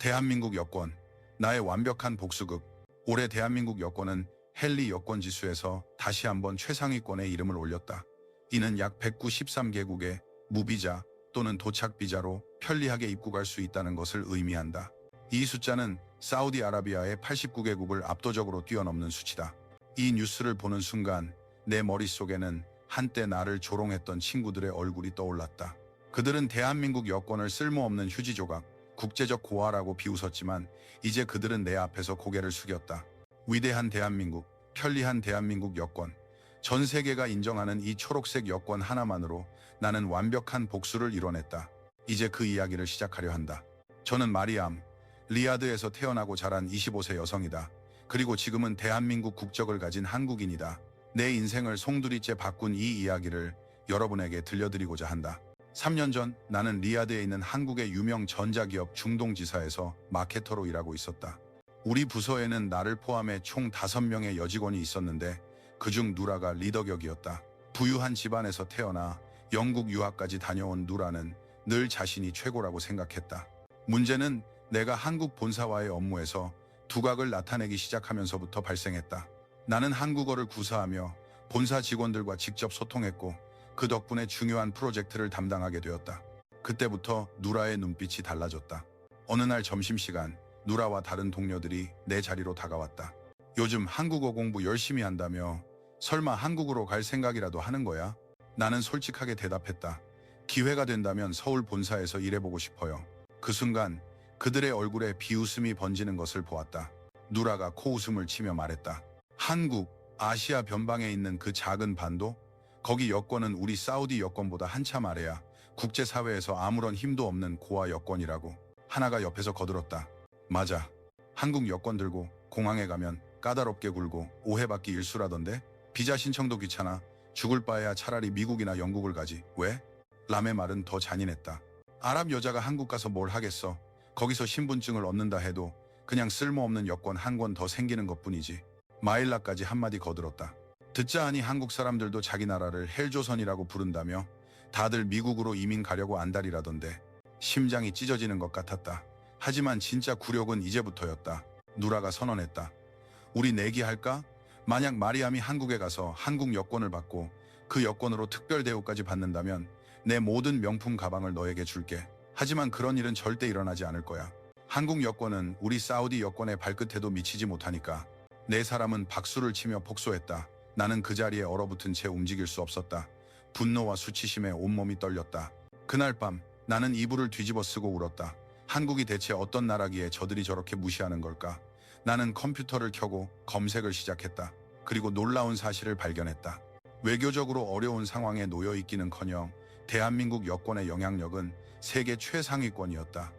대한민국 여권, 나의 완벽한 복수극. 올해 대한민국 여권은 헨리 여권 지수에서 다시 한번 최상위권에 이름을 올렸다. 이는 약 193개국의 무비자 또는 도착비자로 편리하게 입국할 수 있다는 것을 의미한다. 이 숫자는 사우디아라비아의 89개국을 압도적으로 뛰어넘는 수치다. 이 뉴스를 보는 순간 내 머릿속에는 한때 나를 조롱했던 친구들의 얼굴이 떠올랐다. 그들은 대한민국 여권을 쓸모없는 휴지 조각, 국제적 고아라고 비웃었지만 이제 그들은 내 앞에서 고개를 숙였다. 위대한 대한민국, 편리한 대한민국 여권. 전 세계가 인정하는 이 초록색 여권 하나만으로 나는 완벽한 복수를 이뤄냈다. 이제 그 이야기를 시작하려 한다. 저는 마리암, 리야드에서 태어나고 자란 25세 여성이다. 그리고 지금은 대한민국 국적을 가진 한국인이다. 내 인생을 송두리째 바꾼 이 이야기를 여러분에게 들려드리고자 한다. 3년 전 나는 리야드에 있는 한국의 유명 전자기업 중동지사에서 마케터로 일하고 있었다. 우리 부서에는 나를 포함해 총 5명의 여직원이 있었는데 그중 누라가 리더격이었다. 부유한 집안에서 태어나 영국 유학까지 다녀온 누라는 늘 자신이 최고라고 생각했다. 문제는 내가 한국 본사와의 업무에서 두각을 나타내기 시작하면서부터 발생했다. 나는 한국어를 구사하며 본사 직원들과 직접 소통했고 그 덕분에 중요한 프로젝트를 담당하게 되었다. 그때부터 누라의 눈빛이 달라졌다. 어느 날 점심시간 누라와 다른 동료들이 내 자리로 다가왔다. 요즘 한국어 공부 열심히 한다며 설마 한국으로 갈 생각이라도 하는 거야? 나는 솔직하게 대답했다. 기회가 된다면 서울 본사에서 일해보고 싶어요. 그 순간 그들의 얼굴에 비웃음이 번지는 것을 보았다. 누라가 코웃음을 치며 말했다. 한국, 아시아 변방에 있는 그 작은 반도? 거기 여권은 우리 사우디 여권보다 한참 아래야. 국제사회에서 아무런 힘도 없는 고아 여권이라고. 하나가 옆에서 거들었다. 맞아. 한국 여권 들고 공항에 가면 까다롭게 굴고 오해받기 일수라던데? 비자 신청도 귀찮아. 죽을 바에야 차라리 미국이나 영국을 가지. 왜? 람의 말은 더 잔인했다. 아랍 여자가 한국 가서 뭘 하겠어. 거기서 신분증을 얻는다 해도 그냥 쓸모없는 여권 한 권 더 생기는 것뿐이지. 마일라까지 한마디 거들었다. 듣자 하니 한국 사람들도 자기 나라를 헬조선이라고 부른다며 다들 미국으로 이민 가려고 안달이라던데. 심장이 찢어지는 것 같았다. 하지만 진짜 굴욕은 이제부터였다. 누라가 선언했다. 우리 내기할까? 만약 마리암이 한국에 가서 한국 여권을 받고 그 여권으로 특별 대우까지 받는다면 내 모든 명품 가방을 너에게 줄게. 하지만 그런 일은 절대 일어나지 않을 거야. 한국 여권은 우리 사우디 여권의 발끝에도 미치지 못하니까. 네 사람은 박수를 치며 폭소했다. 나는 그 자리에 얼어붙은 채 움직일 수 없었다. 분노와 수치심에 온몸이 떨렸다. 그날 밤 나는 이불을 뒤집어 쓰고 울었다. 한국이 대체 어떤 나라기에 저들이 저렇게 무시하는 걸까? 나는 컴퓨터를 켜고 검색을 시작했다. 그리고 놀라운 사실을 발견했다. 외교적으로 어려운 상황에 놓여 있기는커녕 대한민국 여권의 영향력은 세계 최상위권이었다.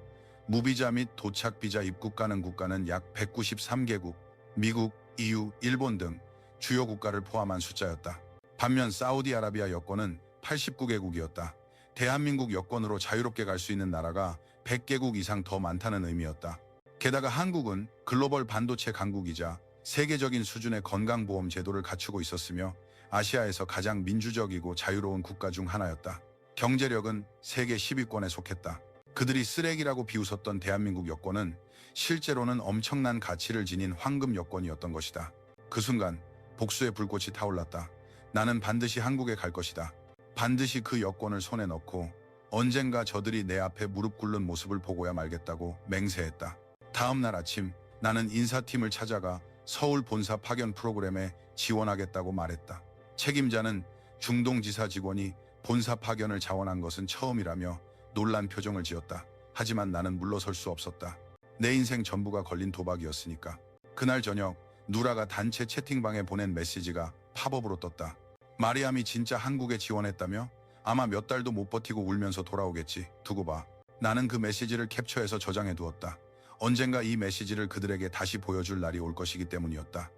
무비자 및 도착비자 입국 가능 국가는 약 193개국, 미국, EU, 일본 등 주요 국가를 포함한 숫자였다. 반면 사우디아라비아 여권은 89개국이었다. 대한민국 여권으로 자유롭게 갈 수 있는 나라가 100개국 이상 더 많다는 의미였다. 게다가 한국은 글로벌 반도체 강국이자 세계적인 수준의 건강보험 제도를 갖추고 있었으며 아시아에서 가장 민주적이고 자유로운 국가 중 하나였다. 경제력은 세계 10위권에 속했다. 그들이 쓰레기라고 비웃었던 대한민국 여권은 실제로는 엄청난 가치를 지닌 황금 여권이었던 것이다. 그 순간 복수의 불꽃이 타올랐다. 나는 반드시 한국에 갈 것이다. 반드시 그 여권을 손에 넣고 언젠가 저들이 내 앞에 무릎 꿇는 모습을 보고야 말겠다고 맹세했다. 다음 날 아침 나는 인사팀을 찾아가 서울 본사 파견 프로그램에 지원하겠다고 말했다. 책임자는 중동지사 직원이 본사 파견을 자원한 것은 처음이라며 놀란 표정을 지었다. 하지만 나는 물러설 수 없었다. 내 인생 전부가 걸린 도박이었으니까. 그날 저녁 누라가 단체 채팅방에 보낸 메시지가 팝업으로 떴다. 마리암이 진짜 한국에 지원했다며? 아마 몇 달도 못 버티고 울면서 돌아오겠지. 두고 봐. 나는 그 메시지를 캡처해서 저장해 두었다. 언젠가 이 메시지를 그들에게 다시 보여줄 날이 올 것이기 때문이었다.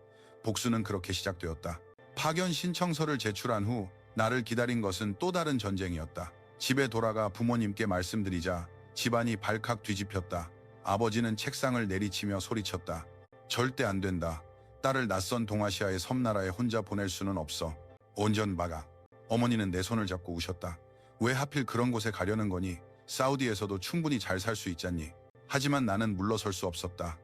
복수는 그렇게 시작되었다. 파견 신청서를 제출한 후 나를 기다린 것은 또 다른 전쟁이었다. 집에 돌아가 부모님께 말씀드리자 집안이 발칵 뒤집혔다. 아버지는 책상을 내리치며 소리쳤다. 절대 안 된다. 딸을 낯선 동아시아의 섬나라에 혼자 보낼 수는 없어. 온전 박아. 어머니는 내 손을 잡고 우셨다. 왜 하필 그런 곳에 가려는 거니? 사우디에서도 충분히 잘 살 수 있잖니. 하지만 나는 물러설 수 없었다.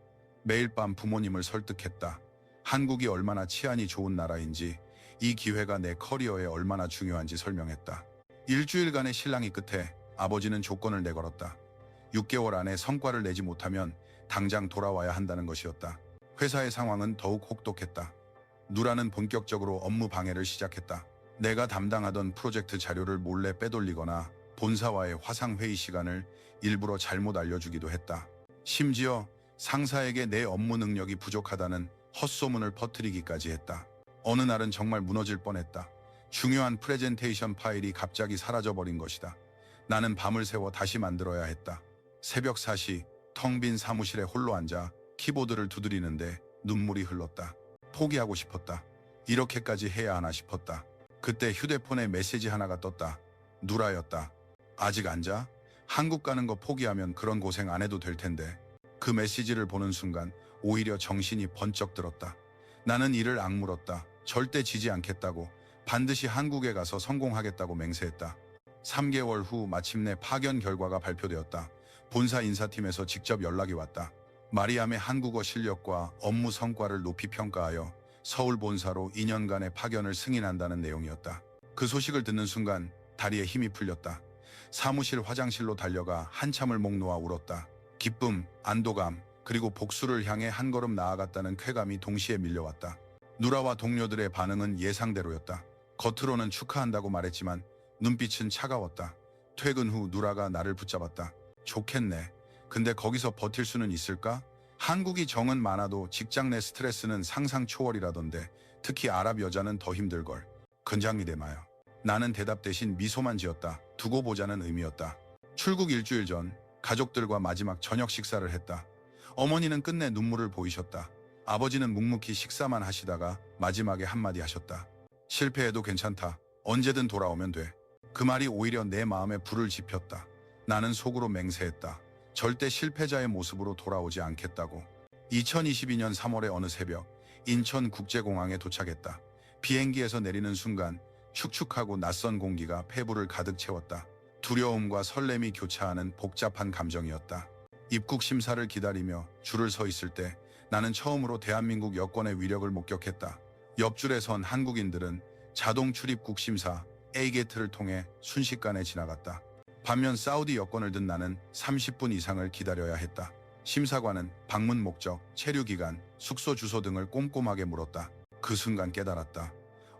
매일 밤 부모님을 설득했다. 한국이 얼마나 치안이 좋은 나라인지, 이 기회가 내 커리어에 얼마나 중요한지 설명했다. 일주일간의 실랑이 끝에 아버지는 조건을 내걸었다. 6개월 안에 성과를 내지 못하면 당장 돌아와야 한다는 것이었다. 회사의 상황은 더욱 혹독했다. 누라는 본격적으로 업무 방해를 시작했다. 내가 담당하던 프로젝트 자료를 몰래 빼돌리거나 본사와의 화상회의 시간을 일부러 잘못 알려주기도 했다. 심지어 상사에게 내 업무 능력이 부족하다는 헛소문을 퍼뜨리기까지 했다. 어느 날은 정말 무너질 뻔했다. 중요한 프레젠테이션 파일이 갑자기 사라져버린 것이다. 나는 밤을 새워 다시 만들어야 했다. 새벽 4시 텅 빈 사무실에 홀로 앉아 키보드를 두드리는데 눈물이 흘렀다. 포기하고 싶었다. 이렇게까지 해야 하나 싶었다. 그때 휴대폰에 메시지 하나가 떴다. 누라였다. 아직 안 자? 한국 가는 거 포기하면 그런 고생 안 해도 될 텐데. 그 메시지를 보는 순간 오히려 정신이 번쩍 들었다. 나는 이를 악물었다. 절대 지지 않겠다고. 반드시 한국에 가서 성공하겠다고 맹세했다. 3개월 후 마침내 파견 결과가 발표되었다. 본사 인사팀에서 직접 연락이 왔다. 마리암의 한국어 실력과 업무 성과를 높이 평가하여 서울 본사로 2년간의 파견을 승인한다는 내용이었다. 그 소식을 듣는 순간 다리에 힘이 풀렸다. 사무실 화장실로 달려가 한참을 목 놓아 울었다. 기쁨, 안도감, 그리고 복수를 향해 한 걸음 나아갔다는 쾌감이 동시에 밀려왔다. 누라와 동료들의 반응은 예상대로였다. 겉으로는 축하한다고 말했지만 눈빛은 차가웠다. 퇴근 후 누라가 나를 붙잡았다. 좋겠네. 근데 거기서 버틸 수는 있을까? 한국이 정은 많아도 직장 내 스트레스는 상상 초월이라던데 특히 아랍 여자는 더 힘들걸. 근장이 대마요. 나는 대답 대신 미소만 지었다. 두고 보자는 의미였다. 출국 일주일 전 가족들과 마지막 저녁 식사를 했다. 어머니는 끝내 눈물을 보이셨다. 아버지는 묵묵히 식사만 하시다가 마지막에 한마디 하셨다. 실패해도 괜찮다. 언제든 돌아오면 돼. 그 말이 오히려 내 마음에 불을 지폈다. 나는 속으로 맹세했다. 절대 실패자의 모습으로 돌아오지 않겠다고. 2022년 3월의 어느 새벽, 인천국제공항에 도착했다. 비행기에서 내리는 순간 축축하고 낯선 공기가 폐부를 가득 채웠다. 두려움과 설렘이 교차하는 복잡한 감정이었다. 입국 심사를 기다리며 줄을 서 있을 때 나는 처음으로 대한민국 여권의 위력을 목격했다. 옆줄에 선 한국인들은 자동 출입국 심사 A게이트를 통해 순식간에 지나갔다. 반면 사우디 여권을 든 나는 30분 이상을 기다려야 했다. 심사관은 방문 목적, 체류 기간, 숙소 주소 등을 꼼꼼하게 물었다. 그 순간 깨달았다.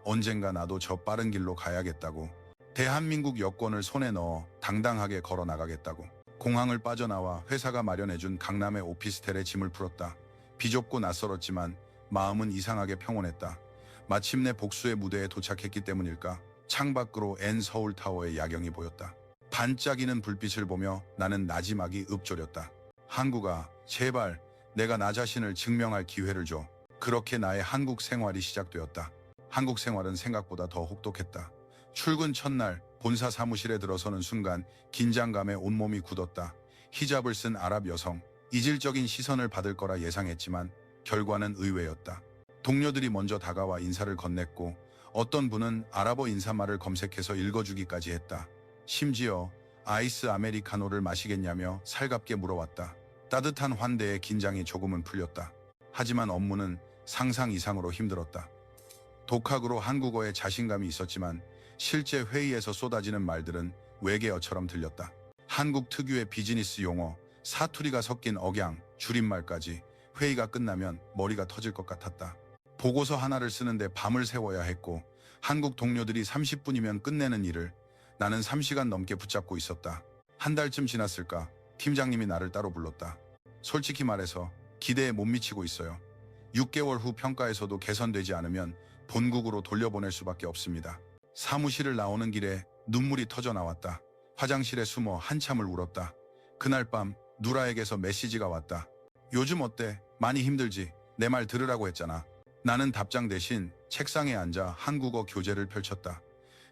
언젠가 나도 저 빠른 길로 가야겠다고. 대한민국 여권을 손에 넣어 당당하게 걸어 나가겠다고. 공항을 빠져나와 회사가 마련해준 강남의 오피스텔에 짐을 풀었다. 비좁고 낯설었지만 마음은 이상하게 평온했다. 마침내 복수의 무대에 도착했기 때문일까? 창밖으로 N 서울타워의 야경이 보였다. 반짝이는 불빛을 보며 나는 나지막이 읊조렸다. 한국아, 제발 내가 나 자신을 증명할 기회를 줘. 그렇게 나의 한국 생활이 시작되었다. 한국 생활은 생각보다 더 혹독했다. 출근 첫날 본사 사무실에 들어서는 순간 긴장감에 온몸이 굳었다. 히잡을 쓴 아랍 여성, 이질적인 시선을 받을 거라 예상했지만 결과는 의외였다. 동료들이 먼저 다가와 인사를 건넸고 어떤 분은 아랍어 인사말을 검색해서 읽어주기까지 했다. 심지어 아이스 아메리카노를 마시겠냐며 살갑게 물어왔다. 따뜻한 환대에 긴장이 조금은 풀렸다. 하지만 업무는 상상 이상으로 힘들었다. 독학으로 한국어에 자신감이 있었지만 실제 회의에서 쏟아지는 말들은 외계어처럼 들렸다. 한국 특유의 비즈니스 용어, 사투리가 섞인 억양, 줄임말까지 회의가 끝나면 머리가 터질 것 같았다. 보고서 하나를 쓰는데 밤을 새워야 했고 한국 동료들이 30분이면 끝내는 일을 나는 3시간 넘게 붙잡고 있었다. 한 달쯤 지났을까 팀장님이 나를 따로 불렀다. 솔직히 말해서 기대에 못 미치고 있어요. 6개월 후 평가에서도 개선되지 않으면 본국으로 돌려보낼 수밖에 없습니다. 사무실을 나오는 길에 눈물이 터져 나왔다. 화장실에 숨어 한참을 울었다. 그날 밤 누라에게서 메시지가 왔다. 요즘 어때? 많이 힘들지? 내 말 들으라고 했잖아. 나는 답장 대신 책상에 앉아 한국어 교재를 펼쳤다.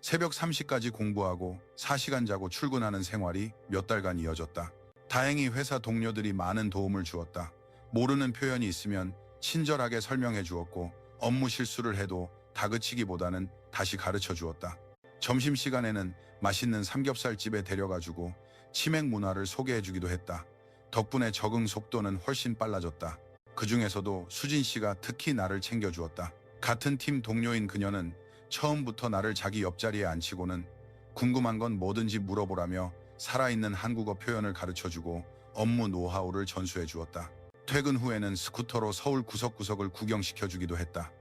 새벽 3시까지 공부하고 4시간 자고 출근하는 생활이 몇 달간 이어졌다. 다행히 회사 동료들이 많은 도움을 주었다. 모르는 표현이 있으면 친절하게 설명해 주었고 업무 실수를 해도 다그치기보다는 다시 가르쳐 주었다. 점심시간에는 맛있는 삼겹살집에 데려가주고 치맥 문화를 소개해 주기도 했다. 덕분에 적응 속도는 훨씬 빨라졌다. 그 중에서도 수진 씨가 특히 나를 챙겨주었다. 같은 팀 동료인 그녀는 처음부터 나를 자기 옆자리에 앉히고는 궁금한 건 뭐든지 물어보라며 살아있는 한국어 표현을 가르쳐주고 업무 노하우를 전수해 주었다. 퇴근 후에는 스쿠터로 서울 구석구석을 구경시켜주기도 했다.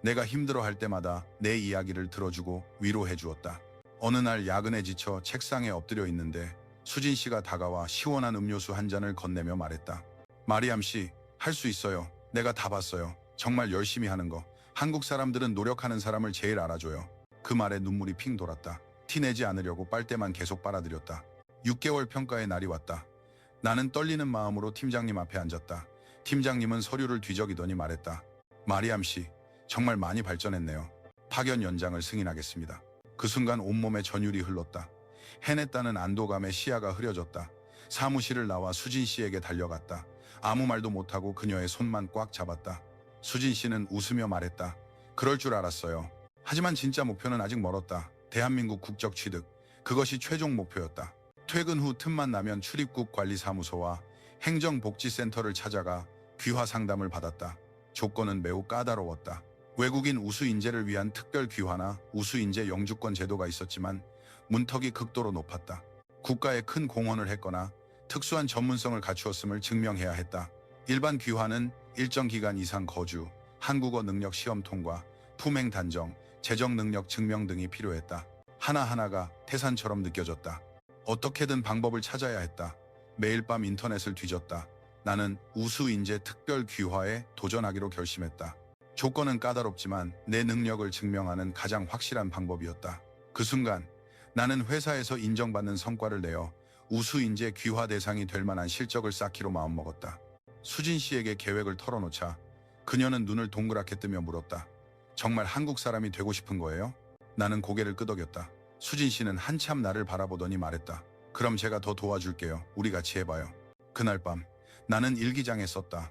내가 힘들어할 때마다 내 이야기를 들어주고 위로해 주었다. 어느 날 야근에 지쳐 책상에 엎드려 있는데 수진 씨가 다가와 시원한 음료수 한 잔을 건네며 말했다. 마리암 씨, 할 수 있어요. 내가 다 봤어요. 정말 열심히 하는 거. 한국 사람들은 노력하는 사람을 제일 알아줘요. 그 말에 눈물이 핑 돌았다. 티내지 않으려고 빨대만 계속 빨아들였다. 6개월 평가의 날이 왔다. 나는 떨리는 마음으로 팀장님 앞에 앉았다. 팀장님은 서류를 뒤적이더니 말했다. 마리암 씨, 정말 많이 발전했네요. 파견 연장을 승인하겠습니다. 그 순간 온몸에 전율이 흘렀다. 해냈다는 안도감에 시야가 흐려졌다. 사무실을 나와 수진 씨에게 달려갔다. 아무 말도 못하고 그녀의 손만 꽉 잡았다. 수진 씨는 웃으며 말했다. 그럴 줄 알았어요. 하지만 진짜 목표는 아직 멀었다. 대한민국 국적 취득. 그것이 최종 목표였다. 퇴근 후 틈만 나면 출입국 관리사무소와 행정복지센터를 찾아가 귀화 상담을 받았다. 조건은 매우 까다로웠다. 외국인 우수 인재를 위한 특별 귀화나 우수 인재 영주권 제도가 있었지만 문턱이 극도로 높았다. 국가에 큰 공헌을 했거나 특수한 전문성을 갖추었음을 증명해야 했다. 일반 귀화는 일정 기간 이상 거주, 한국어 능력 시험 통과, 품행 단정, 재정 능력 증명 등이 필요했다. 하나하나가 태산처럼 느껴졌다. 어떻게든 방법을 찾아야 했다. 매일 밤 인터넷을 뒤졌다. 나는 우수 인재 특별 귀화에 도전하기로 결심했다. 조건은 까다롭지만 내 능력을 증명하는 가장 확실한 방법이었다. 그 순간 나는 회사에서 인정받는 성과를 내어 우수 인재 귀화 대상이 될 만한 실적을 쌓기로 마음먹었다. 수진 씨에게 계획을 털어놓자 그녀는 눈을 동그랗게 뜨며 물었다. 정말 한국 사람이 되고 싶은 거예요? 나는 고개를 끄덕였다. 수진 씨는 한참 나를 바라보더니 말했다. 그럼 제가 더 도와줄게요. 우리 같이 해봐요. 그날 밤 나는 일기장에 썼다.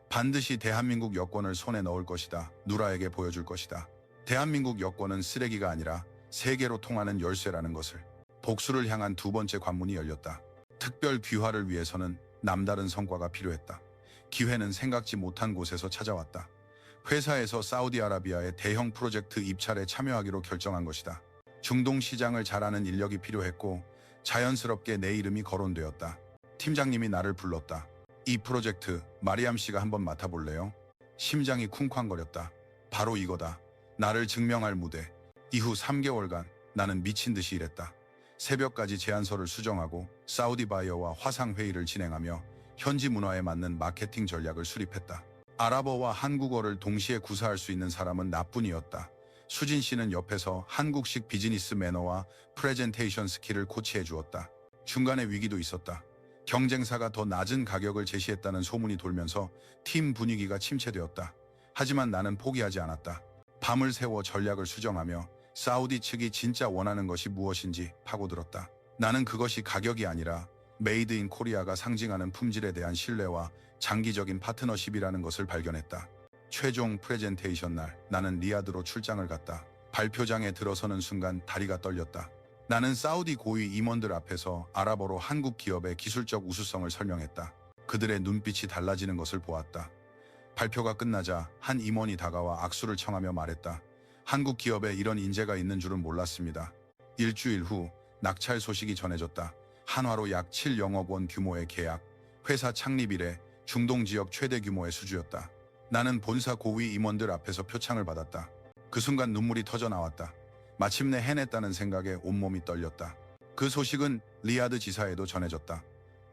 반드시 대한민국 여권을 손에 넣을 것이다. 누라에게 보여줄 것이다. 대한민국 여권은 쓰레기가 아니라 세계로 통하는 열쇠라는 것을. 복수를 향한 두 번째 관문이 열렸다. 특별 귀화를 위해서는 남다른 성과가 필요했다. 기회는 생각지 못한 곳에서 찾아왔다. 회사에서 사우디아라비아의 대형 프로젝트 입찰에 참여하기로 결정한 것이다. 중동 시장을 잘 아는 인력이 필요했고 자연스럽게 내 이름이 거론되었다. 팀장님이 나를 불렀다. 이 프로젝트 마리암 씨가 한번 맡아볼래요? 심장이 쿵쾅거렸다. 바로 이거다. 나를 증명할 무대. 이후 3개월간 나는 미친 듯이 일했다. 새벽까지 제안서를 수정하고 사우디 바이어와 화상회의를 진행하며 현지 문화에 맞는 마케팅 전략을 수립했다. 아랍어와 한국어를 동시에 구사할 수 있는 사람은 나뿐이었다. 수진 씨는 옆에서 한국식 비즈니스 매너와 프레젠테이션 스킬을 코치해 주었다. 중간에 위기도 있었다. 경쟁사가 더 낮은 가격을 제시했다는 소문이 돌면서 팀 분위기가 침체되었다. 하지만 나는 포기하지 않았다. 밤을 새워 전략을 수정하며 사우디 측이 진짜 원하는 것이 무엇인지 파고들었다. 나는 그것이 가격이 아니라 메이드 인 코리아가 상징하는 품질에 대한 신뢰와 장기적인 파트너십이라는 것을 발견했다. 최종 프레젠테이션 날 나는 리야드로 출장을 갔다. 발표장에 들어서는 순간 다리가 떨렸다. 나는 사우디 고위 임원들 앞에서 아랍어로 한국 기업의 기술적 우수성을 설명했다. 그들의 눈빛이 달라지는 것을 보았다. 발표가 끝나자 한 임원이 다가와 악수를 청하며 말했다. 한국 기업에 이런 인재가 있는 줄은 몰랐습니다. 일주일 후 낙찰 소식이 전해졌다. 한화로 약 7억억 원 규모의 계약, 회사 창립 이래 중동 지역 최대 규모의 수주였다. 나는 본사 고위 임원들 앞에서 표창을 받았다. 그 순간 눈물이 터져 나왔다. 마침내 해냈다는 생각에 온몸이 떨렸다. 그 소식은 리야드 지사에도 전해졌다.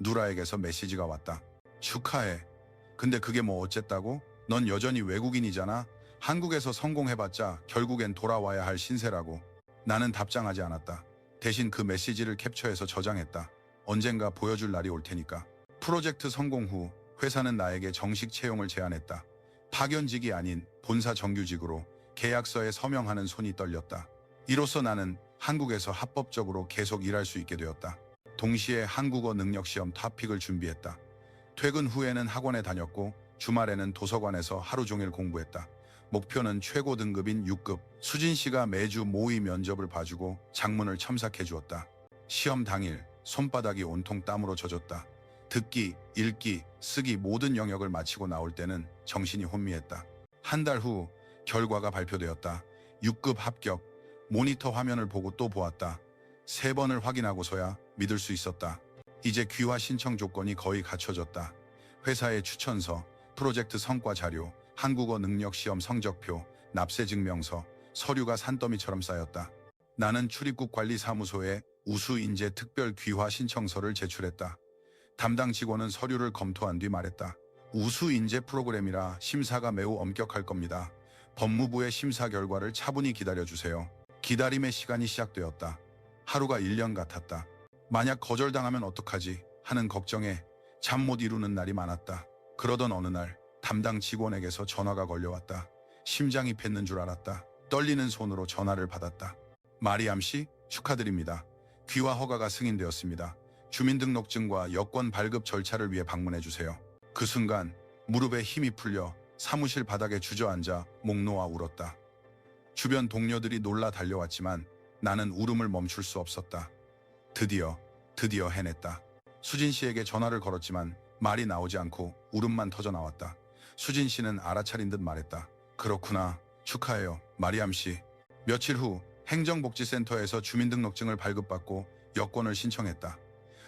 누라에게서 메시지가 왔다. 축하해. 근데 그게 뭐 어쨌다고? 넌 여전히 외국인이잖아. 한국에서 성공해봤자 결국엔 돌아와야 할 신세라고. 나는 답장하지 않았다. 대신 그 메시지를 캡처해서 저장했다. 언젠가 보여줄 날이 올 테니까. 프로젝트 성공 후 회사는 나에게 정식 채용을 제안했다. 파견직이 아닌 본사 정규직으로 계약서에 서명하는 손이 떨렸다. 이로써 나는 한국에서 합법적으로 계속 일할 수 있게 되었다. 동시에 한국어 능력 시험 탑픽을 준비했다. 퇴근 후에는 학원에 다녔고 주말에는 도서관에서 하루 종일 공부했다. 목표는 최고 등급인 6급. 수진 씨가 매주 모의 면접을 봐주고 장문을 첨삭해 주었다. 시험 당일 손바닥이 온통 땀으로 젖었다. 듣기, 읽기, 쓰기 모든 영역을 마치고 나올 때는 정신이 혼미했다. 한 달 후 결과가 발표되었다. 6급 합격. 모니터 화면을 보고 또 보았다. 3번을 확인하고서야 믿을 수 있었다. 이제 귀화 신청 조건이 거의 갖춰졌다. 회사의 추천서, 프로젝트 성과 자료, 한국어 능력 시험 성적표, 납세 증명서, 서류가 산더미처럼 쌓였다. 나는 출입국 관리사무소에 우수 인재 특별 귀화 신청서를 제출했다. 담당 직원은 서류를 검토한 뒤 말했다. 우수 인재 프로그램이라 심사가 매우 엄격할 겁니다. 법무부의 심사 결과를 차분히 기다려주세요. 기다림의 시간이 시작되었다. 하루가 1년 같았다. 만약 거절당하면 어떡하지 하는 걱정에 잠 못 이루는 날이 많았다. 그러던 어느 날 담당 직원에게서 전화가 걸려왔다. 심장이 뱉는 줄 알았다. 떨리는 손으로 전화를 받았다. 마리암 씨, 축하드립니다. 귀화 허가가 승인되었습니다. 주민등록증과 여권 발급 절차를 위해 방문해 주세요. 그 순간 무릎에 힘이 풀려 사무실 바닥에 주저앉아 목 놓아 울었다. 주변 동료들이 놀라 달려왔지만 나는 울음을 멈출 수 없었다. 드디어 해냈다. 수진 씨에게 전화를 걸었지만 말이 나오지 않고 울음만 터져 나왔다. 수진 씨는 알아차린 듯 말했다. 그렇구나. 축하해요, 마리암 씨. 며칠 후 행정복지센터에서 주민등록증을 발급받고 여권을 신청했다.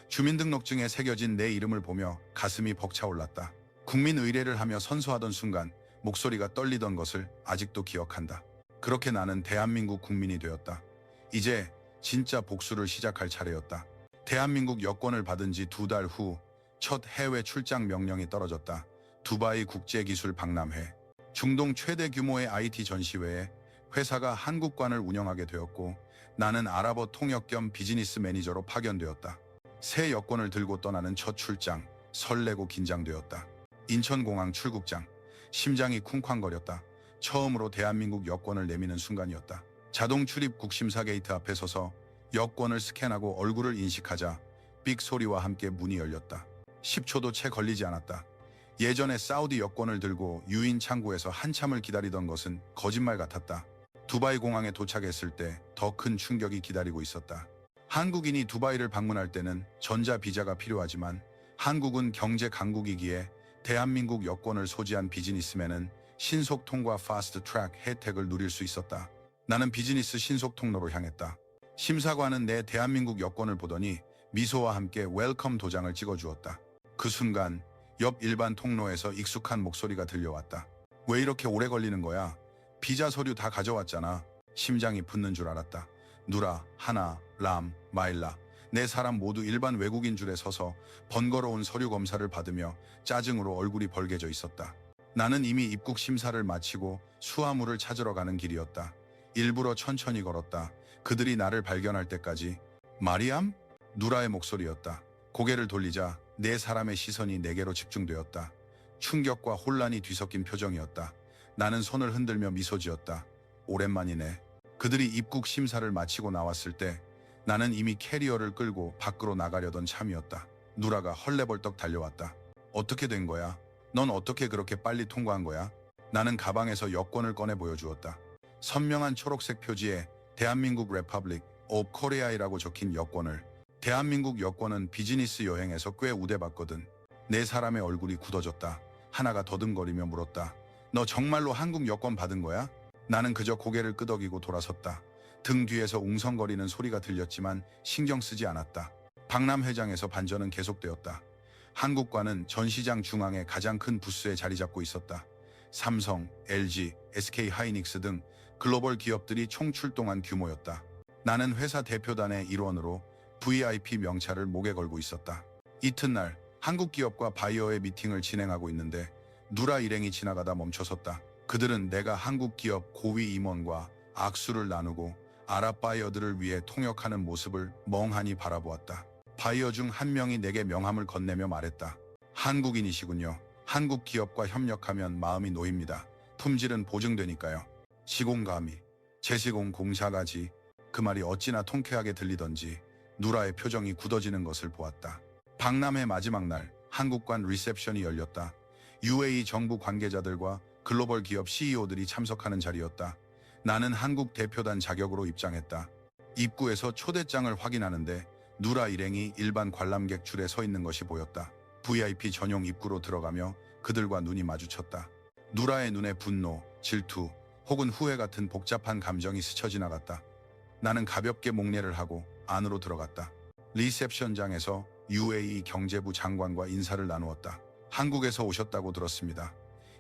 주민등록증에 새겨진 내 이름을 보며 가슴이 벅차올랐다. 국민의례를 하며 선서하던 순간 목소리가 떨리던 것을 아직도 기억한다. 그렇게 나는 대한민국 국민이 되었다. 이제 진짜 복수를 시작할 차례였다. 대한민국 여권을 받은 지 2달 후 첫 해외 출장 명령이 떨어졌다. 두바이 국제기술 박람회. 중동 최대 규모의 IT 전시회에 회사가 한국관을 운영하게 되었고 나는 아랍어 통역 겸 비즈니스 매니저로 파견되었다. 새 여권을 들고 떠나는 첫 출장. 설레고 긴장되었다. 인천공항 출국장. 심장이 쿵쾅거렸다. 처음으로 대한민국 여권을 내미는 순간이었다. 자동 출입국 심사 게이트 앞에 서서 여권을 스캔하고 얼굴을 인식하자 삑 소리와 함께 문이 열렸다. 10초도 채 걸리지 않았다. 예전에 사우디 여권을 들고 유인 창구에서 한참을 기다리던 것은 거짓말 같았다. 두바이 공항에 도착했을 때 더 큰 충격이 기다리고 있었다. 한국인이 두바이를 방문할 때는 전자 비자가 필요하지만 한국은 경제 강국이기에 대한민국 여권을 소지한 비즈니스맨은 신속 통과 파스트 트랙 혜택을 누릴 수 있었다. 나는 비즈니스 신속 통로로 향했다. 심사관은 내 대한민국 여권을 보더니 미소와 함께 웰컴 도장을 찍어주었다. 그 순간 옆 일반 통로에서 익숙한 목소리가 들려왔다. 왜 이렇게 오래 걸리는 거야? 비자 서류 다 가져왔잖아. 심장이 붙는 줄 알았다. 누라, 하나, 람, 마일라. 네 사람 모두 일반 외국인 줄에 서서 번거로운 서류 검사를 받으며 짜증으로 얼굴이 벌개져 있었다. 나는 이미 입국 심사를 마치고 수화물을 찾으러 가는 길이었다. 일부러 천천히 걸었다. 그들이 나를 발견할 때까지. 마리암? 누라의 목소리였다. 고개를 돌리자 네 사람의 시선이 내게로 집중되었다. 충격과 혼란이 뒤섞인 표정이었다. 나는 손을 흔들며 미소 지었다. 오랜만이네. 그들이 입국 심사를 마치고 나왔을 때 나는 이미 캐리어를 끌고 밖으로 나가려던 참이었다. 누라가 헐레벌떡 달려왔다. 어떻게 된 거야? 넌 어떻게 그렇게 빨리 통과한 거야? 나는 가방에서 여권을 꺼내 보여주었다. 선명한 초록색 표지에 대한민국 레퍼블릭 오브 코리아이라고 적힌 여권을. 대한민국 여권은 비즈니스 여행에서 꽤 우대받거든. 네 사람의 얼굴이 굳어졌다. 하나가 더듬거리며 물었다. 너 정말로 한국 여권 받은 거야? 나는 그저 고개를 끄덕이고 돌아섰다. 등 뒤에서 웅성거리는 소리가 들렸지만 신경 쓰지 않았다. 박람회장에서 반전은 계속되었다. 한국과는 전시장 중앙의 가장 큰 부스에 자리 잡고 있었다. 삼성, LG, SK하이닉스 등 글로벌 기업들이 총출동한 규모였다. 나는 회사 대표단의 일원으로 VIP 명찰을 목에 걸고 있었다. 이튿날 한국 기업과 바이어의 미팅을 진행하고 있는데 누라 일행이 지나가다 멈춰섰다. 그들은 내가 한국 기업 고위 임원과 악수를 나누고 아랍 바이어들을 위해 통역하는 모습을 멍하니 바라보았다. 바이어 중 한 명이 내게 명함을 건네며 말했다. 한국인이시군요. 한국 기업과 협력하면 마음이 놓입니다. 품질은 보증되니까요. 시공감이, 제시공 공사가지. 그 말이 어찌나 통쾌하게 들리던지 누라의 표정이 굳어지는 것을 보았다. 박람회 마지막 날 한국관 리셉션이 열렸다. UAE 정부 관계자들과 글로벌 기업 CEO들이 참석하는 자리였다. 나는 한국 대표단 자격으로 입장했다. 입구에서 초대장을 확인하는데 누라 일행이 일반 관람객 줄에 서 있는 것이 보였다. VIP 전용 입구로 들어가며 그들과 눈이 마주쳤다. 누라의 눈에 분노, 질투, 혹은 후회 같은 복잡한 감정이 스쳐 지나갔다. 나는 가볍게 목례를 하고 안으로 들어갔다. 리셉션장에서 UAE 경제부 장관과 인사를 나누었다. 한국에서 오셨다고 들었습니다.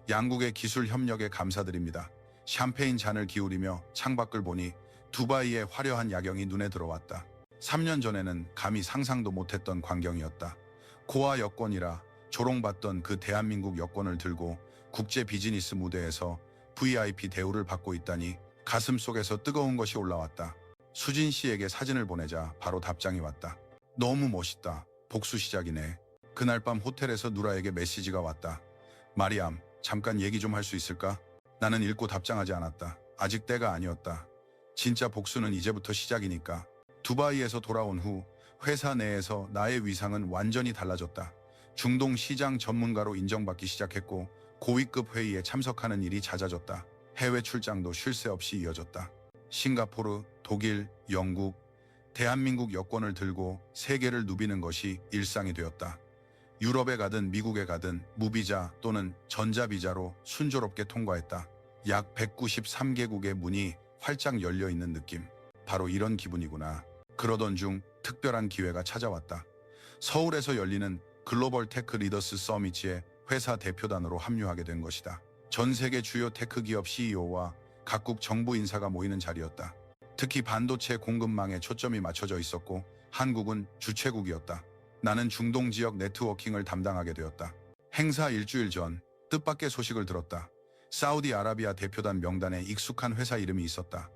양국의 기술 협력에 감사드립니다. 샴페인 잔을 기울이며 창밖을 보니 두바이의 화려한 야경이 눈에 들어왔다. 3년 전에는 감히 상상도 못했던 광경이었다. 고아 여권이라 조롱받던 그 대한민국 여권을 들고 국제 비즈니스 무대에서 VIP 대우를 받고 있다니 가슴 속에서 뜨거운 것이 올라왔다. 수진 씨에게 사진을 보내자 바로 답장이 왔다. 너무 멋있다. 복수 시작이네. 그날 밤 호텔에서 누라에게 메시지가 왔다. 마리암, 잠깐 얘기 좀 할 수 있을까? 나는 읽고 답장하지 않았다. 아직 때가 아니었다. 진짜 복수는 이제부터 시작이니까. 두바이에서 돌아온 후 회사 내에서 나의 위상은 완전히 달라졌다. 중동 시장 전문가로 인정받기 시작했고 고위급 회의에 참석하는 일이 잦아졌다. 해외 출장도 쉴 새 없이 이어졌다. 싱가포르, 독일, 영국, 대한민국 여권을 들고 세계를 누비는 것이 일상이 되었다. 유럽에 가든 미국에 가든 무비자 또는 전자비자로 순조롭게 통과했다. 약 193개국의 문이 활짝 열려있는 느낌. 바로 이런 기분이구나. 그러던 중 특별한 기회가 찾아왔다. 서울에서 열리는 글로벌 테크 리더스 서밋에 회사 대표단으로 합류하게 된 것이다. 전 세계 주요 테크 기업 CEO와 각국 정부 인사가 모이는 자리였다. 특히 반도체 공급망에 초점이 맞춰져 있었고 한국은 주최국이었다. 나는 중동 지역 네트워킹을 담당하게 되었다. 행사 일주일 전 뜻밖의 소식을 들었다. 사우디아라비아 대표단 명단에 익숙한 회사 이름이 있었다.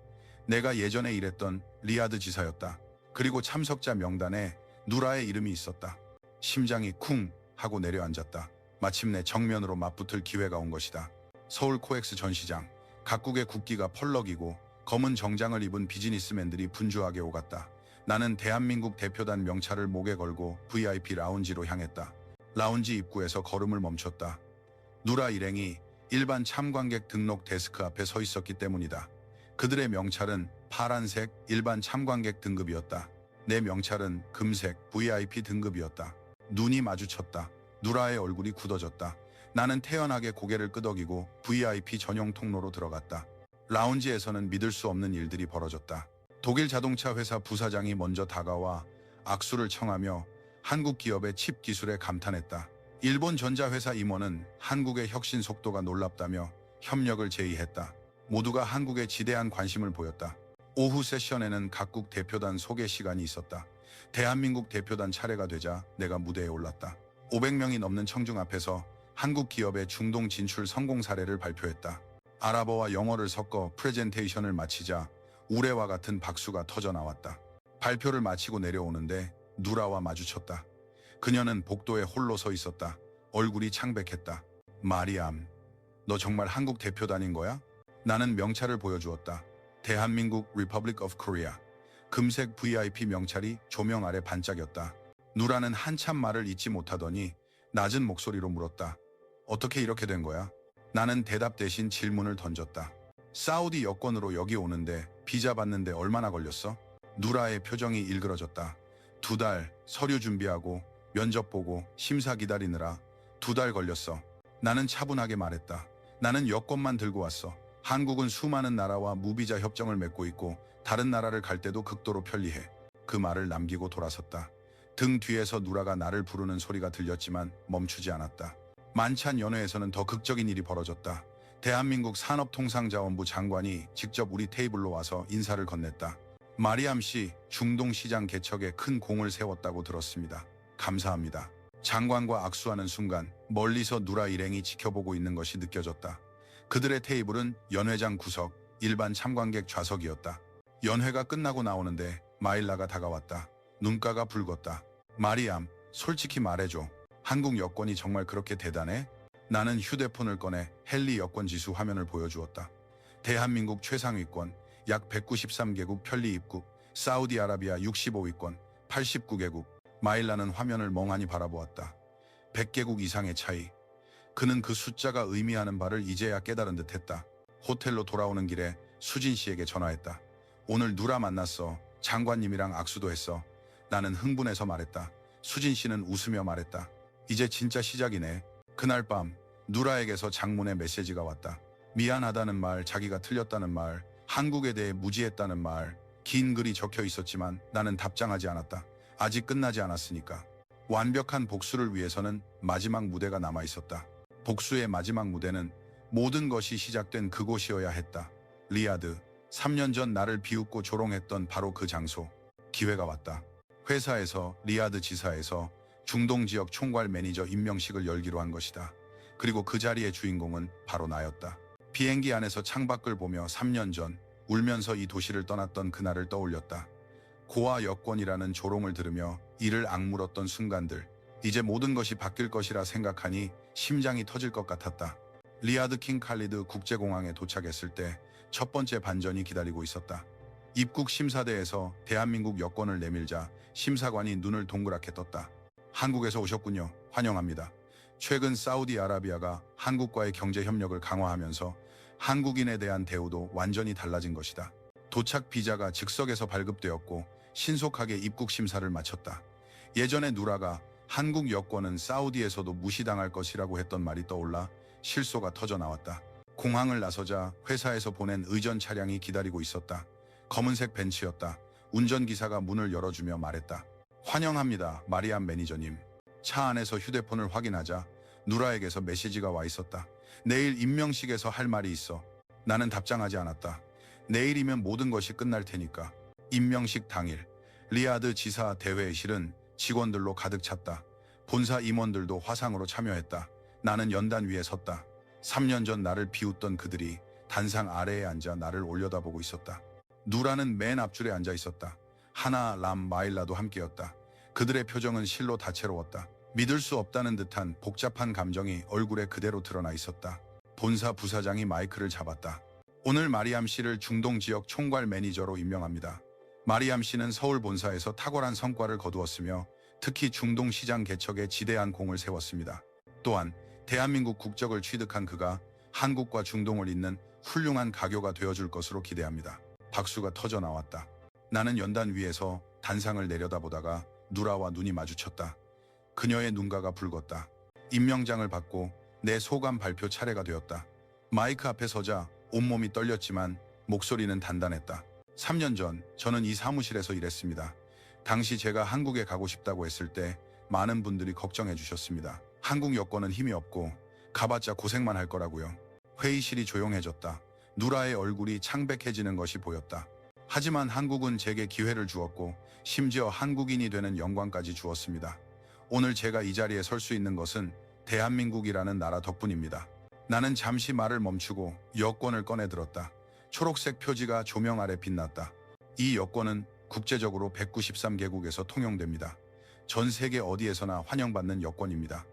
내가 예전에 일했던 리야드 지사였다. 그리고 참석자 명단에 누라의 이름이 있었다. 심장이 쿵 하고 내려앉았다. 마침내 정면으로 맞붙을 기회가 온 것이다. 서울 코엑스 전시장, 각국의 국기가 펄럭이고 검은 정장을 입은 비즈니스맨들이 분주하게 오갔다. 나는 대한민국 대표단 명찰을 목에 걸고 VIP 라운지로 향했다. 라운지 입구에서 걸음을 멈췄다. 누라 일행이 일반 참관객 등록 데스크 앞에 서 있었기 때문이다. 그들의 명찰은 파란색 일반 참관객 등급이었다. 내 명찰은 금색 VIP 등급이었다. 눈이 마주쳤다. 누라의 얼굴이 굳어졌다. 나는 태연하게 고개를 끄덕이고 VIP 전용 통로로 들어갔다. 라운지에서는 믿을 수 없는 일들이 벌어졌다. 독일 자동차 회사 부사장이 먼저 다가와 악수를 청하며 한국 기업의 칩 기술에 감탄했다. 일본 전자회사 임원은 한국의 혁신 속도가 놀랍다며 협력을 제의했다. 모두가 한국에 지대한 관심을 보였다. 오후 세션에는 각국 대표단 소개 시간이 있었다. 대한민국 대표단 차례가 되자 내가 무대에 올랐다. 500명이 넘는 청중 앞에서 한국 기업의 중동 진출 성공 사례를 발표했다. 아랍어와 영어를 섞어 프레젠테이션을 마치자 우레와 같은 박수가 터져 나왔다. 발표를 마치고 내려오는데 누라와 마주쳤다. 그녀는 복도에 홀로 서 있었다. 얼굴이 창백했다. 마리암, 너 정말 한국 대표단인 거야? 나는 명찰을 보여주었다. 대한민국 Republic of Korea. 금색 VIP 명찰이 조명 아래 반짝였다. 누라는 한참 말을 잇지 못하더니 낮은 목소리로 물었다. 어떻게 이렇게 된 거야? 나는 대답 대신 질문을 던졌다. 사우디 여권으로 여기 오는데 비자 받는데 얼마나 걸렸어? 누라의 표정이 일그러졌다. 2달 서류 준비하고 면접 보고 심사 기다리느라 2달 걸렸어. 나는 차분하게 말했다. 나는 여권만 들고 왔어. 한국은 수많은 나라와 무비자 협정을 맺고 있고 다른 나라를 갈 때도 극도로 편리해. 그 말을 남기고 돌아섰다. 등 뒤에서 누라가 나를 부르는 소리가 들렸지만 멈추지 않았다. 만찬 연회에서는 더 극적인 일이 벌어졌다. 대한민국 산업통상자원부 장관이 직접 우리 테이블로 와서 인사를 건넸다. 마리암 씨, 중동시장 개척에 큰 공을 세웠다고 들었습니다. 감사합니다. 장관과 악수하는 순간 멀리서 누라 일행이 지켜보고 있는 것이 느껴졌다. 그들의 테이블은 연회장 구석, 일반 참관객 좌석이었다. 연회가 끝나고 나오는데 마일라가 다가왔다. 눈가가 붉었다. 마리암, 솔직히 말해줘. 한국 여권이 정말 그렇게 대단해? 나는 휴대폰을 꺼내 헨리 여권 지수 화면을 보여주었다. 대한민국 최상위권, 약 193개국 편리 입국, 사우디아라비아 65위권, 89개국. 마일라는 화면을 멍하니 바라보았다. 100개국 이상의 차이. 그는 그 숫자가 의미하는 바를 이제야 깨달은 듯했다. 호텔로 돌아오는 길에 수진 씨에게 전화했다. 오늘 누라 만났어. 장관님이랑 악수도 했어. 나는 흥분해서 말했다. 수진 씨는 웃으며 말했다. 이제 진짜 시작이네. 그날 밤 누라에게서 장문의 메시지가 왔다. 미안하다는 말, 자기가 틀렸다는 말, 한국에 대해 무지했다는 말. 긴 글이 적혀 있었지만 나는 답장하지 않았다. 아직 끝나지 않았으니까. 완벽한 복수를 위해서는 마지막 무대가 남아 있었다. 복수의 마지막 무대는 모든 것이 시작된 그곳이어야 했다. 리야드. 3년 전 나를 비웃고 조롱했던 바로 그 장소. 기회가 왔다. 회사에서, 리야드 지사에서 중동 지역 총괄 매니저 임명식을 열기로 한 것이다. 그리고 그 자리의 주인공은 바로 나였다. 비행기 안에서 창밖을 보며 3년 전 울면서 이 도시를 떠났던 그날을 떠올렸다. 고아 여권이라는 조롱을 들으며 이를 악물었던 순간들. 이제 모든 것이 바뀔 것이라 생각하니 심장이 터질 것 같았다. 리야드 킹 칼리드 국제공항에 도착했을 때 첫 번째 반전이 기다리고 있었다. 입국 심사대에서 대한민국 여권을 내밀자 심사관이 눈을 동그랗게 떴다. 한국에서 오셨군요. 환영합니다. 최근 사우디아라비아가 한국과의 경제 협력을 강화하면서 한국인에 대한 대우도 완전히 달라진 것이다. 도착 비자가 즉석에서 발급되었고 신속하게 입국 심사를 마쳤다. 예전에 누라가 한국 여권은 사우디에서도 무시당할 것이라고 했던 말이 떠올라 실소가 터져 나왔다. 공항을 나서자 회사에서 보낸 의전 차량이 기다리고 있었다. 검은색 벤츠였다. 운전기사가 문을 열어주며 말했다. 환영합니다, 마리암 매니저님. 차 안에서 휴대폰을 확인하자 누라에게서 메시지가 와 있었다. 내일 임명식에서 할 말이 있어. 나는 답장하지 않았다. 내일이면 모든 것이 끝날 테니까. 임명식 당일 리야드 지사 대회실은 직원들로 가득 찼다. 본사 임원들도 화상으로 참여했다. 나는 연단 위에 섰다. 3년 전 나를 비웃던 그들이 단상 아래에 앉아 나를 올려다보고 있었다. 누라는 맨 앞줄에 앉아 있었다. 하나, 람, 마일라도 함께였다. 그들의 표정은 실로 다채로웠다. 믿을 수 없다는 듯한 복잡한 감정이 얼굴에 그대로 드러나 있었다. 본사 부사장이 마이크를 잡았다. 오늘 마리암 씨를 중동 지역 총괄 매니저로 임명합니다. 마리암 씨는 서울 본사에서 탁월한 성과를 거두었으며 특히 중동 시장 개척에 지대한 공을 세웠습니다. 또한 대한민국 국적을 취득한 그가 한국과 중동을 잇는 훌륭한 가교가 되어줄 것으로 기대합니다. 박수가 터져 나왔다. 나는 연단 위에서 단상을 내려다보다가 누라와 눈이 마주쳤다. 그녀의 눈가가 붉었다. 임명장을 받고 내 소감 발표 차례가 되었다. 마이크 앞에 서자 온몸이 떨렸지만 목소리는 단단했다. 3년 전 저는 이 사무실에서 일했습니다. 당시 제가 한국에 가고 싶다고 했을 때 많은 분들이 걱정해 주셨습니다. 한국 여권은 힘이 없고 가봤자 고생만 할 거라고요. 회의실이 조용해졌다. 누라의 얼굴이 창백해지는 것이 보였다. 하지만 한국은 제게 기회를 주었고 심지어 한국인이 되는 영광까지 주었습니다. 오늘 제가 이 자리에 설 수 있는 것은 대한민국이라는 나라 덕분입니다. 나는 잠시 말을 멈추고 여권을 꺼내 들었다. 초록색 표지가 조명 아래 빛났다. 이 여권은 국제적으로 193개국에서 통용됩니다. 전 세계 어디에서나 환영받는 여권입니다.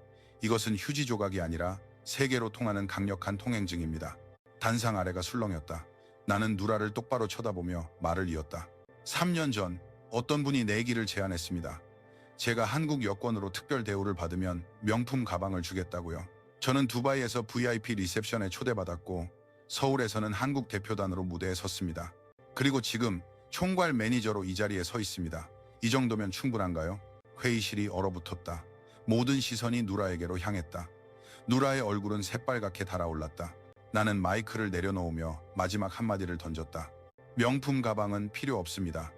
이것은 휴지 조각이 아니라 세계로 통하는 강력한 통행증입니다. 단상 아래가 술렁였다. 나는 누라를 똑바로 쳐다보며 말을 이었다. 3년 전 어떤 분이 내기를 제안했습니다. 제가 한국 여권으로 특별 대우를 받으면 명품 가방을 주겠다고요. 저는 두바이에서 VIP 리셉션에 초대받았고 서울에서는 한국 대표단으로 무대에 섰습니다. 그리고 지금 총괄 매니저로 이 자리에 서 있습니다. 이 정도면 충분한가요? 회의실이 얼어붙었다. 모든 시선이 누라에게로 향했다. 누라의 얼굴은 새빨갛게 달아올랐다. 나는 마이크를 내려놓으며 마지막 한마디를 던졌다. 명품 가방은 필요 없습니다.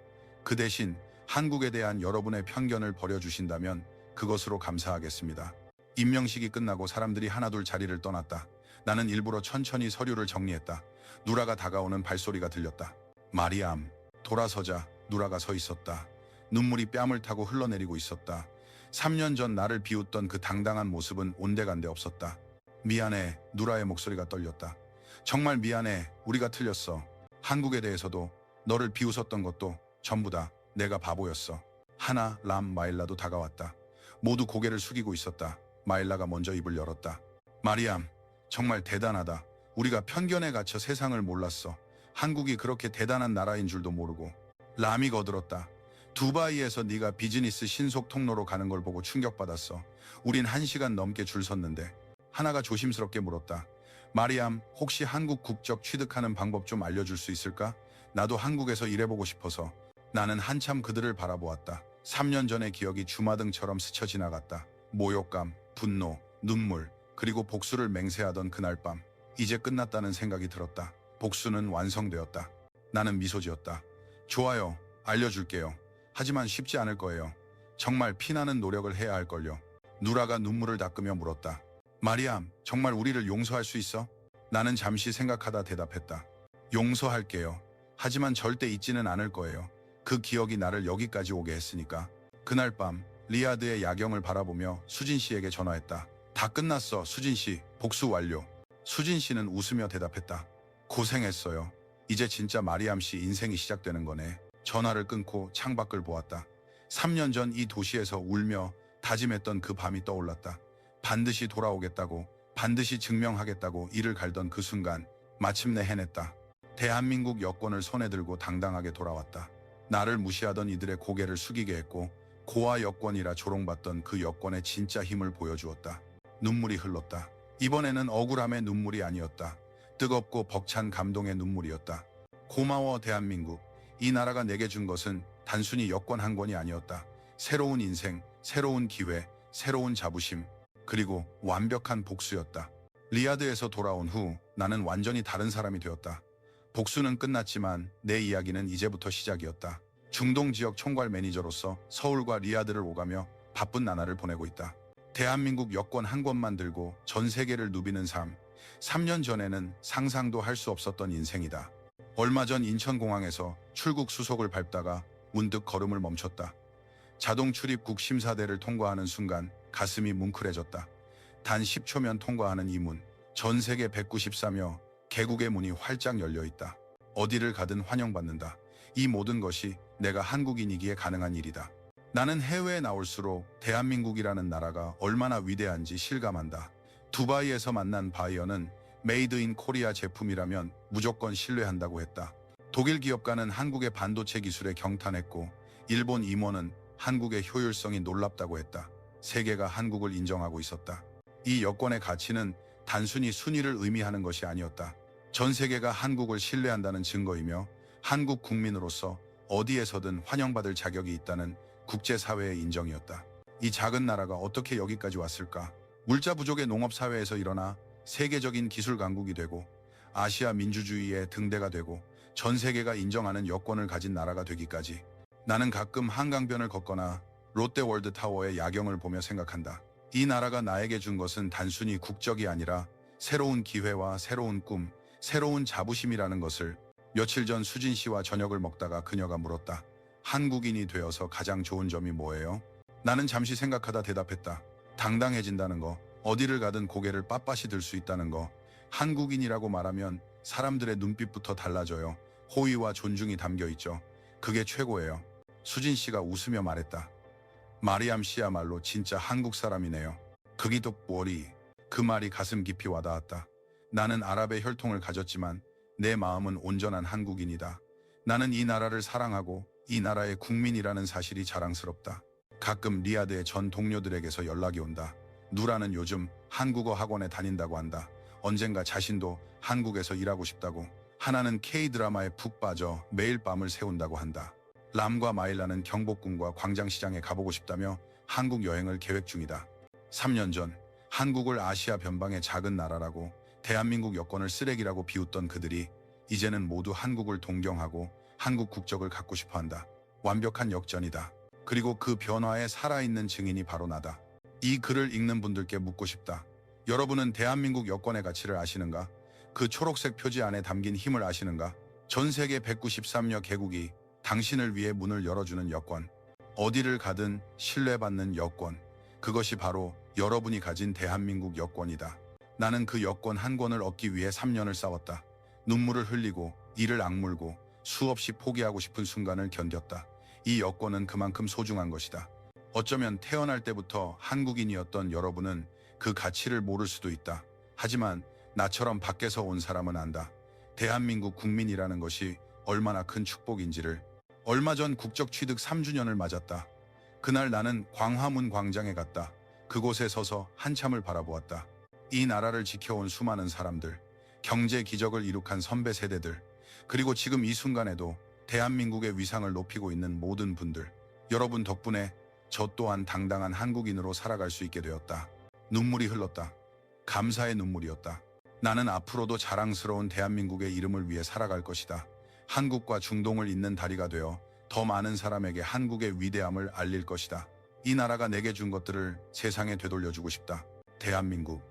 그 대신 한국에 대한 여러분의 편견을 버려주신다면 그것으로 감사하겠습니다. 임명식이 끝나고 사람들이 하나둘 자리를 떠났다. 나는 일부러 천천히 서류를 정리했다. 누라가 다가오는 발소리가 들렸다. 마리암. 돌아서자 누라가 서 있었다. 눈물이 뺨을 타고 흘러내리고 있었다. 3년 전 나를 비웃던 그 당당한 모습은 온데간데 없었다. 미안해. 누라의 목소리가 떨렸다. 정말 미안해. 우리가 틀렸어. 한국에 대해서도 너를 비웃었던 것도 전부 다 내가 바보였어. 하나, 람, 마일라도 다가왔다. 모두 고개를 숙이고 있었다. 마일라가 먼저 입을 열었다. 마리암, 정말 대단하다. 우리가 편견에 갇혀 세상을 몰랐어. 한국이 그렇게 대단한 나라인 줄도 모르고. 람이 거들었다. 두바이에서 네가 비즈니스 신속 통로로 가는 걸 보고 충격받았어. 우린 1시간 넘게 줄 섰는데. 하나가 조심스럽게 물었다. 마리암, 혹시 한국 국적 취득하는 방법 좀 알려줄 수 있을까? 나도 한국에서 일해보고 싶어서. 나는 한참 그들을 바라보았다. 3년 전의 기억이 주마등처럼 스쳐 지나갔다. 모욕감, 분노, 눈물, 그리고 복수를 맹세하던 그날 밤, 이제 끝났다는 생각이 들었다. 복수는 완성되었다. 나는 미소 지었다. 좋아요. 알려줄게요. 하지만 쉽지 않을 거예요. 정말 피나는 노력을 해야 할걸요. 누라가 눈물을 닦으며 물었다. 마리암, 정말 우리를 용서할 수 있어? 나는 잠시 생각하다 대답했다. 용서할게요. 하지만 절대 잊지는 않을 거예요. 그 기억이 나를 여기까지 오게 했으니까. 그날 밤 리아드의 야경을 바라보며 수진 씨에게 전화했다. 다 끝났어, 수진 씨. 복수 완료. 수진 씨는 웃으며 대답했다. 고생했어요. 이제 진짜 마리암 씨 인생이 시작되는 거네. 전화를 끊고 창밖을 보았다. 3년 전 이 도시에서 울며 다짐했던 그 밤이 떠올랐다. 반드시 돌아오겠다고, 반드시 증명하겠다고 이를 갈던 그 순간 마침내 해냈다. 대한민국 여권을 손에 들고 당당하게 돌아왔다. 나를 무시하던 이들의 고개를 숙이게 했고 고아 여권이라 조롱받던 그 여권의 진짜 힘을 보여주었다. 눈물이 흘렀다. 이번에는 억울함의 눈물이 아니었다. 뜨겁고 벅찬 감동의 눈물이었다. 고마워 대한민국. 이 나라가 내게 준 것은 단순히 여권 한 권이 아니었다. 새로운 인생, 새로운 기회, 새로운 자부심, 그리고 완벽한 복수였다. 리야드에서 돌아온 후 나는 완전히 다른 사람이 되었다. 복수는 끝났지만 내 이야기는 이제부터 시작이었다. 중동 지역 총괄 매니저로서 서울과 리야드를 오가며 바쁜 나날을 보내고 있다. 대한민국 여권 한 권만 들고 전 세계를 누비는 삶. 3년 전에는 상상도 할 수 없었던 인생이다. 얼마 전 인천공항에서 출국 수속을 밟다가 문득 걸음을 멈췄다. 자동 출입국 심사대를 통과하는 순간 가슴이 뭉클해졌다. 단 10초면 통과하는 이 문. 전 세계 194여 개국의 문이 활짝 열려 있다. 어디를 가든 환영받는다. 이 모든 것이 내가 한국인이기에 가능한 일이다. 나는 해외에 나올수록 대한민국이라는 나라가 얼마나 위대한지 실감한다. 두바이에서 만난 바이어는 메이드 인 코리아 제품이라면 무조건 신뢰한다고 했다. 독일 기업가는 한국의 반도체 기술에 경탄했고 일본 임원은 한국의 효율성이 놀랍다고 했다. 세계가 한국을 인정하고 있었다. 이 여권의 가치는 단순히 순위를 의미하는 것이 아니었다. 전 세계가 한국을 신뢰한다는 증거이며 한국 국민으로서 어디에서든 환영받을 자격이 있다는 국제사회의 인정이었다. 이 작은 나라가 어떻게 여기까지 왔을까? 물자 부족의 농업사회에서 일어나 세계적인 기술 강국이 되고 아시아 민주주의의 등대가 되고 전 세계가 인정하는 여권을 가진 나라가 되기까지. 나는 가끔 한강변을 걷거나 롯데월드타워의 야경을 보며 생각한다. 이 나라가 나에게 준 것은 단순히 국적이 아니라 새로운 기회와 새로운 꿈, 새로운 자부심이라는 것을. 며칠 전 수진 씨와 저녁을 먹다가 그녀가 물었다. 한국인이 되어서 가장 좋은 점이 뭐예요? 나는 잠시 생각하다 대답했다. 당당해진다는 거, 어디를 가든 고개를 빳빳이 들 수 있다는 거. 한국인이라고 말하면 사람들의 눈빛부터 달라져요. 호의와 존중이 담겨 있죠. 그게 최고예요. 수진 씨가 웃으며 말했다. 마리암 씨야말로 진짜 한국 사람이네요. 그기도 머리. 그 말이 가슴 깊이 와닿았다. 나는 아랍의 혈통을 가졌지만 내 마음은 온전한 한국인이다. 나는 이 나라를 사랑하고 이 나라의 국민이라는 사실이 자랑스럽다. 가끔 리야드의 전 동료들에게서 연락이 온다. 누라는 요즘 한국어 학원에 다닌다고 한다. 언젠가 자신도 한국에서 일하고 싶다고. 하나는 K-드라마에 푹 빠져 매일 밤을 새운다고 한다. 람과 마일라는 경복궁과 광장시장에 가보고 싶다며 한국 여행을 계획 중이다. 3년 전 한국을 아시아 변방의 작은 나라라고 대한민국 여권을 쓰레기라고 비웃던 그들이 이제는 모두 한국을 동경하고 한국 국적을 갖고 싶어한다. 완벽한 역전이다. 그리고 그 변화에 살아있는 증인이 바로 나다. 이 글을 읽는 분들께 묻고 싶다. 여러분은 대한민국 여권의 가치를 아시는가? 그 초록색 표지 안에 담긴 힘을 아시는가? 전 세계 193여 개국이 당신을 위해 문을 열어주는 여권. 어디를 가든 신뢰받는 여권. 그것이 바로 여러분이 가진 대한민국 여권이다. 나는 그 여권 한 권을 얻기 위해 3년을 싸웠다. 눈물을 흘리고 이를 악물고 수없이 포기하고 싶은 순간을 견뎠다. 이 여권은 그만큼 소중한 것이다. 어쩌면 태어날 때부터 한국인이었던 여러분은 그 가치를 모를 수도 있다. 하지만 나처럼 밖에서 온 사람은 안다. 대한민국 국민이라는 것이 얼마나 큰 축복인지를. 얼마 전 국적 취득 3주년을 맞았다. 그날 나는 광화문 광장에 갔다. 그곳에 서서 한참을 바라보았다. 이 나라를 지켜온 수많은 사람들, 경제 기적을 이룩한 선배 세대들, 그리고 지금 이 순간에도 대한민국의 위상을 높이고 있는 모든 분들. 여러분 덕분에 저 또한 당당한 한국인으로 살아갈 수 있게 되었다. 눈물이 흘렀다. 감사의 눈물이었다. 나는 앞으로도 자랑스러운 대한민국의 이름을 위해 살아갈 것이다. 한국과 중동을 잇는 다리가 되어 더 많은 사람에게 한국의 위대함을 알릴 것이다. 이 나라가 내게 준 것들을 세상에 되돌려주고 싶다. 대한민국,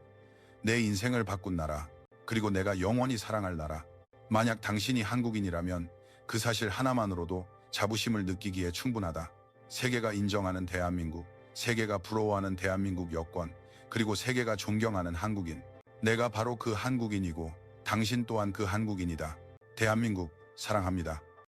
내 인생을 바꾼 나라, 그리고 내가 영원히 사랑할 나라. 만약 당신이 한국인이라면 그 사실 하나만으로도 자부심을 느끼기에 충분하다. 세계가 인정하는 대한민국, 세계가 부러워하는 대한민국 여권, 그리고 세계가 존경하는 한국인. 내가 바로 그 한국인이고 당신 또한 그 한국인이다. 대한민국 사랑합니다.